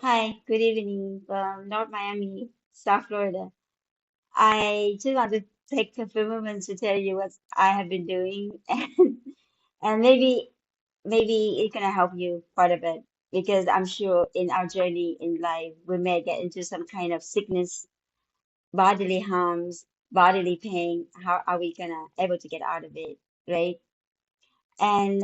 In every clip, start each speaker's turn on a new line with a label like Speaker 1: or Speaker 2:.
Speaker 1: Hi, good evening from North Miami, South Florida. I just want to take a few moments to tell you what I have been doing, and maybe it can help you quite a bit because I'm sure in our journey in life we may get into some kind of sickness, bodily harms, bodily pain. How are we gonna able to get out of it, right? And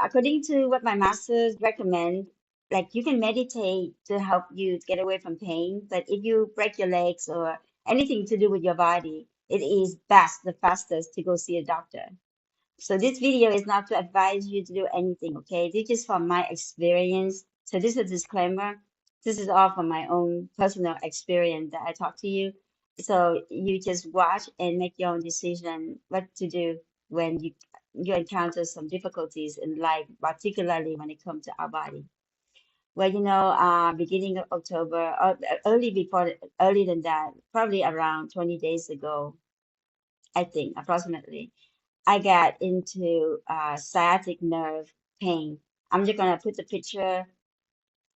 Speaker 1: according to what my masters recommend, like you can meditate to help you to get away from pain. But if you break your legs or anything to do with your body, it is best, the fastest to go see a doctor. So this video is not to advise you to do anything, okay? This is from my experience. So this is a disclaimer. This is all from my own personal experience that I talk to you. So you just watch and make your own decision what to do when you encounter some difficulties in life, particularly when it comes to our body. Well, beginning of October, or early than that, probably around 20 days ago, I think, approximately. I got into sciatic nerve pain. I'm just gonna put the picture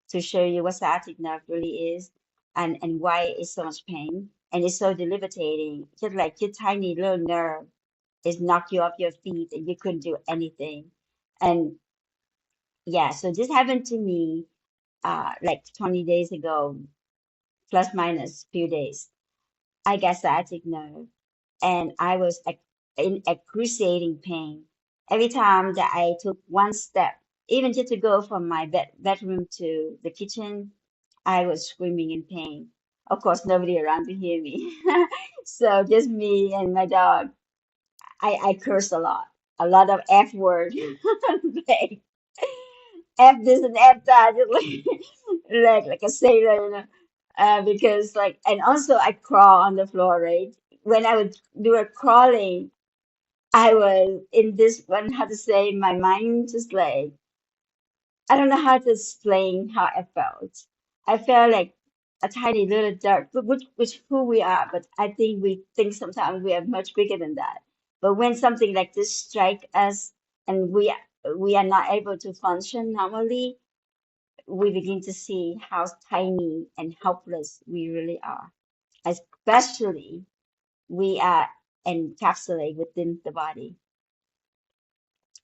Speaker 1: to show you what sciatic nerve really is and why it's so much pain. And it's so debilitating. Just like your tiny little nerve is knock you off your feet and you couldn't do anything. And yeah, so this happened to me like 20 days ago, plus minus few days. I got sciatic nerve and I was in excruciating pain. Every time that I took one step, even just to go from my bedroom to the kitchen, I was screaming in pain. Of course, nobody around to hear me. So just me and my dog. I curse a lot of F word. Like, F this and F that, just like a sailor, because like, and also I crawl on the floor, right? When I would do a crawling, I was in this one, how to say, my mind just like, I don't know how to explain how I felt. I felt like a tiny little dart, which who we are, but I think we think sometimes we are much bigger than that. But when something like this strike us and we are not able to function normally, we begin to see how tiny and helpless we really are, especially we are encapsulated within the body.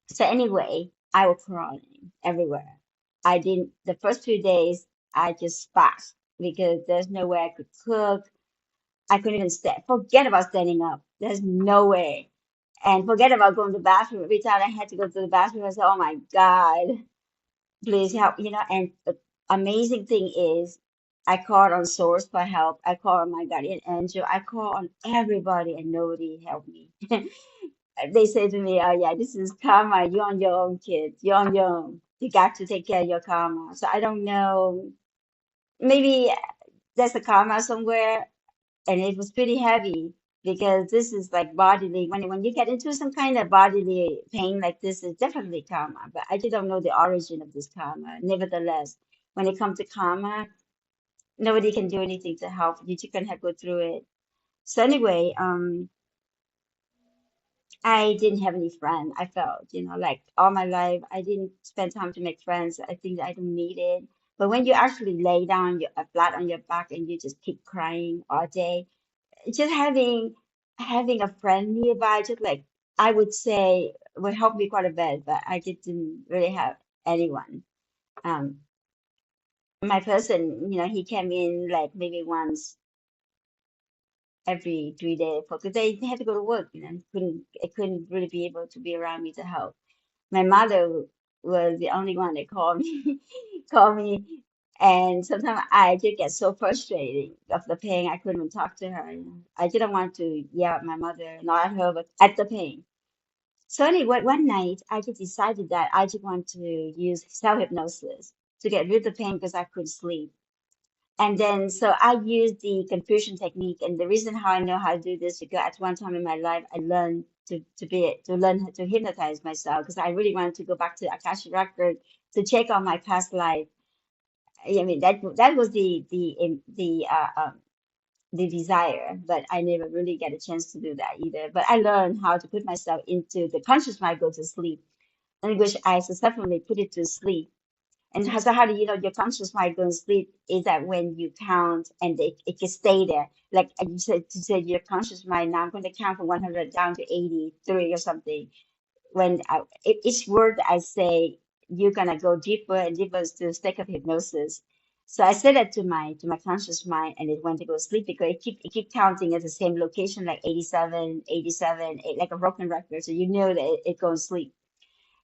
Speaker 1: So anyway, I was crawling everywhere. I didn't, the first 2 days, I just fast because there's no way I could cook. I couldn't even stand. Forget about standing up. There's no way. And forget about going to the bathroom. Every time I had to go to the bathroom, I said, oh my God, please help. And the amazing thing is, I called on Source for help. I called on my guardian angel. I called on everybody and nobody helped me. They say to me, "Oh yeah, this is karma. You're on your own, kid. You're on your own. You got to take care of your karma." So I don't know. Maybe there's a karma somewhere, and it was pretty heavy because this is like bodily. When you get into some kind of bodily pain like this, it's definitely karma. But I just don't know the origin of this karma. Nevertheless, when it comes to karma, nobody can do anything to help. You just gonna have to go through it. So anyway, I didn't have any friend. I felt, like all my life, I didn't spend time to make friends. I think I don't need it. But when you actually lay down your flat on your back and you just keep crying all day, just having a friend nearby, just like I would say, would help me quite a bit. But I just didn't really have anyone. Um, my person, he came in like maybe once every 3 days because they had to go to work, I couldn't really be able to be around me to help. My mother was the only one that called me, called me, and sometimes I just get so frustrated of the pain. I couldn't even talk to her. I didn't want to yell at my mother, not at her, but at the pain. So anyway, one night I just decided that I just want to use self-hypnosis to get rid of the pain because I couldn't sleep. And then, so I use the confusion technique. And the reason how I know how to do this because at one time in my life, I learned to learn how to hypnotize myself because I really wanted to go back to the Akashic record to check on my past life. I mean, that was the desire, but I never really get a chance to do that either. But I learned how to put myself into the conscious mind go to sleep, in which I successfully put it to sleep. And so how do you know your conscious mind going to sleep? Is that when you count and it can stay there. Like you said your conscious mind, now I'm going to count from 100 down to 83 or something. When each word I say, you're going to go deeper and deeper to a state of hypnosis. So I said that to my conscious mind, and it went to go sleep because it keep counting at the same location, like 87, 87, like a broken record. So you know that it goes sleep.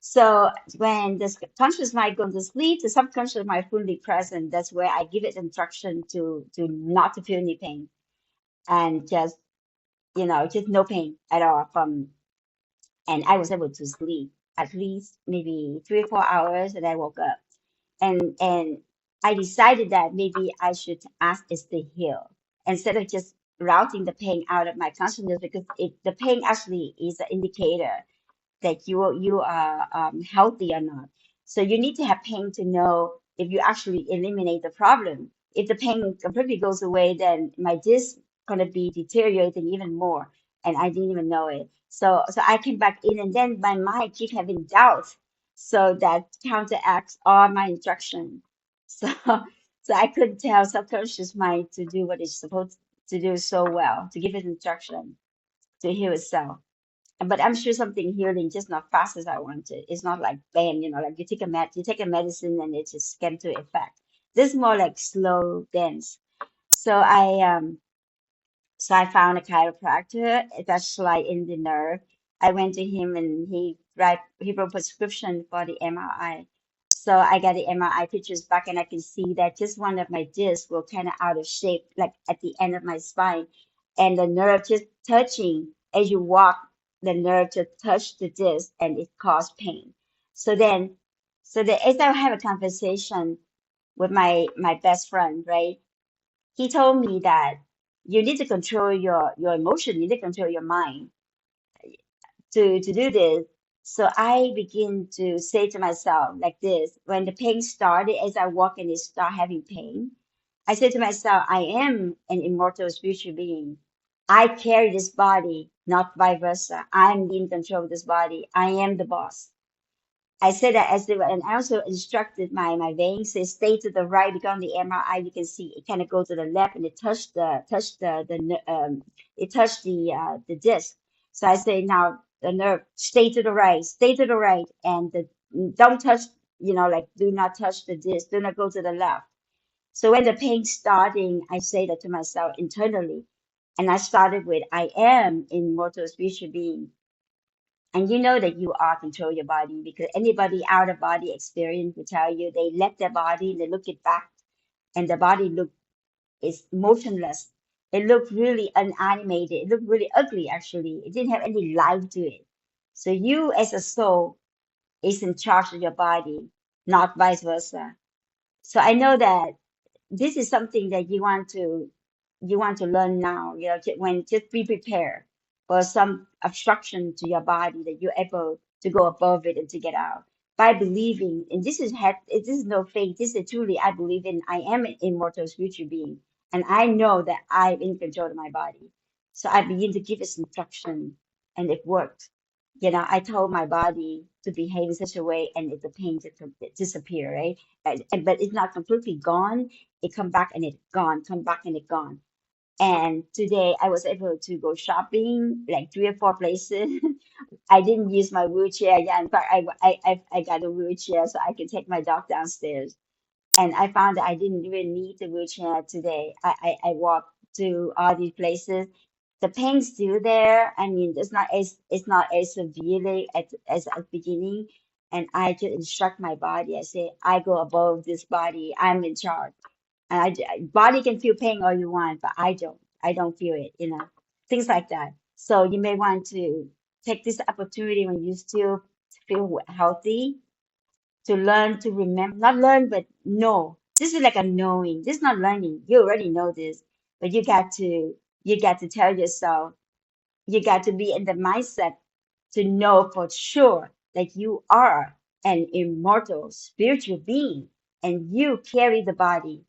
Speaker 1: So when the conscious mind goes to sleep, the subconscious mind fully present. That's where I give it instruction to not to feel any pain and just just no pain at all from. And I was able to sleep at least maybe 3 or 4 hours, and I woke up. And I decided that maybe I should ask is to heal instead of just routing the pain out of my consciousness because the pain actually is an indicator that you are healthy or not. So you need to have pain to know if you actually eliminate the problem. If the pain completely goes away, then my disc gonna be deteriorating even more, and I didn't even know it. So I came back in, and then my mind keep having doubts, so that counteracts all my instruction. So so I couldn't tell subconscious mind to do what it's supposed to do so well, to give it instruction to heal itself. But I'm sure something healing, just not fast as I wanted. It's not like bam, like you take a medicine and it just came to effect. This is more like slow dance. So I found a chiropractor that's like in the nerve. I went to him and he wrote prescription for the MRI. So I got the MRI pictures back and I can see that just one of my discs were kind of out of shape, like at the end of my spine. And the nerve just touching as you walk, the nerve just touched the disc and it caused pain. So then as I have a conversation with my best friend, right? He told me that you need to control your emotion, you need to control your mind to do this. So I begin to say to myself like this, when the pain started, as I walk and it start having pain, I said to myself, I am an immortal spiritual being. I carry this body, not vice versa. I'm in control of this body. I am the boss. I said that as they were, and I also instructed my vein, say stay to the right because on the MRI you can see it kind of go to the left and it touched it touched the disc. So I say now the nerve stay to the right, and don't touch, like do not touch the disc, do not go to the left. So when the pain starting, I say that to myself internally, and I started with I am immortal spiritual being. And you know that you are control your body because anybody out of body experience will tell you they left their body, they look it back, and the body look is motionless. It looked really unanimated. It looked really ugly actually. It didn't have any life to it. So you as a soul is in charge of your body, not vice versa. So I know that this is something that you want to learn now. When just be prepared for some obstruction to your body that you're able to go above it and to get out by believing. And this is no faith. This is truly I believe in. I am an immortal spiritual being, and I know that I'm in control of my body. So I begin to give its instruction, and it worked. I told my body to behave in such a way, and the pain just disappear, right? But it's not completely gone. It come back and it gone, come back and it gone. And today I was able to go shopping like 3 or 4 places. I didn't use my wheelchair. Yeah, in fact, I got a wheelchair so I can take my dog downstairs. And I found that I didn't even need the wheelchair today. I walked to all these places. The pain's still there. I mean, it's not as severely as at the beginning. And I just instruct my body. I say, I go above this body. I'm in charge. And body can feel pain all you want, but I don't. I don't feel it, things like that. So you may want to take this opportunity when you still feel healthy to learn to remember, not learn, but know. This is like a knowing. This is not learning. You already know this, but you got to tell yourself, you got to be in the mindset to know for sure that you are an immortal spiritual being and you carry the body,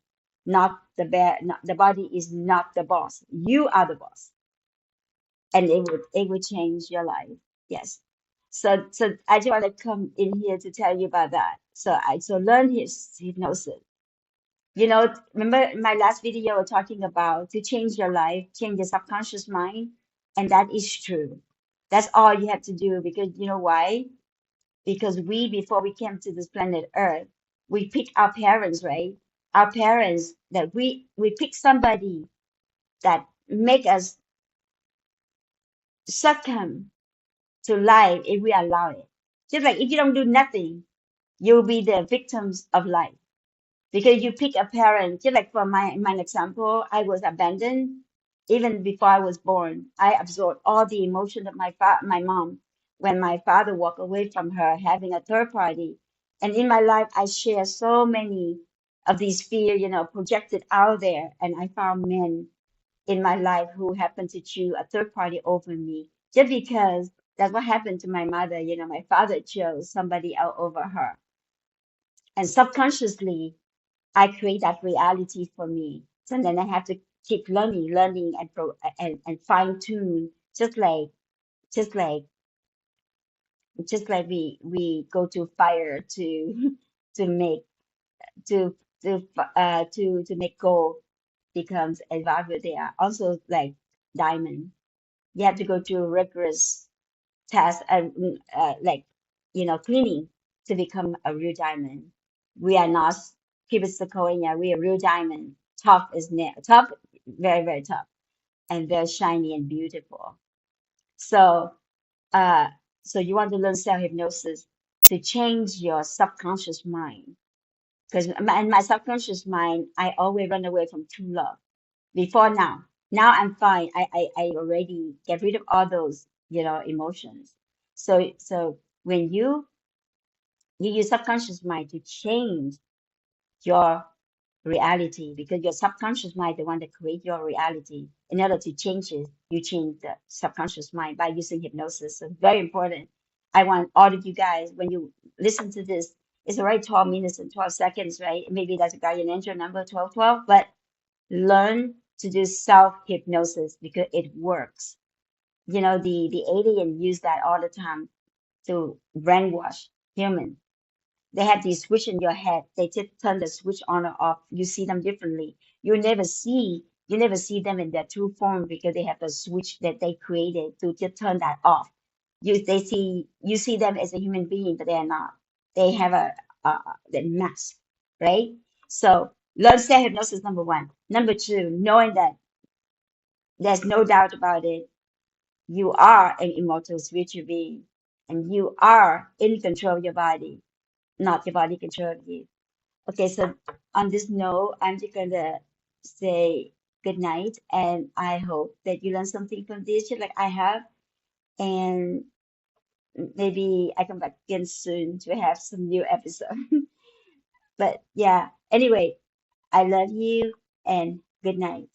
Speaker 1: not the not, the body is not the boss. You are the boss, and it would change your life. Yes. So I just want to come in here to tell you about that. So learn his hypnosis. Remember my last video talking about to change your life, change your subconscious mind, and that is true. That's all you have to do because you know why? Because we, before we came to this planet Earth, we pick our parents, right? Our parents that we pick somebody that make us succumb to life if we allow it. Just like if you don't do nothing, you'll be the victims of life because you pick a parent. Just like for my example, I was abandoned even before I was born. I absorbed all the emotion of my mom when my father walked away from her, having a third party. And in my life, I share so many of these fear, projected out there. And I found men in my life who happened to choose a third party over me just because that's what happened to my mother. My father chose somebody else over her. And subconsciously, I create that reality for me. So then I have to keep learning and fine tune, just like just like we go to fire to to make to make gold becomes a value. They are also like diamond. You have to go through rigorous test and cleaning to become a real diamond. We are not keep it Sequoia. We are real diamond. Tough is tough, very very tough, and very shiny and beautiful. So uh, so you want to learn self hypnosis to change your subconscious mind because in my subconscious mind, I always run away from true love before now. Now I'm fine. I already get rid of all those, emotions. So when you use subconscious mind to change your reality, because your subconscious mind, the one that create your reality. In order to change it, you change the subconscious mind by using hypnosis. So very important. I want all of you guys, when you listen to this, it's already 12 minutes and 12 seconds, right? Maybe that's a guardian angel number 1212, but learn to do self hypnosis because it works. The alien use that all the time to brainwash humans. They have this switch in your head. They just turn the switch on or off. You see them differently. You never see them in their true form because they have the switch that they created to just turn that off. You see them as a human being, but they are not. They have the mask, right? So learn self hypnosis number one. Number two, knowing that there's no doubt about it. You are an immortal spiritual being, and you are in control of your body, not your body control of you. Okay, so on this note, I'm just gonna say good night, and I hope that you learned something from this, just like I have, and maybe I come back again soon to have some new episode. But yeah, anyway, I love you, and good night.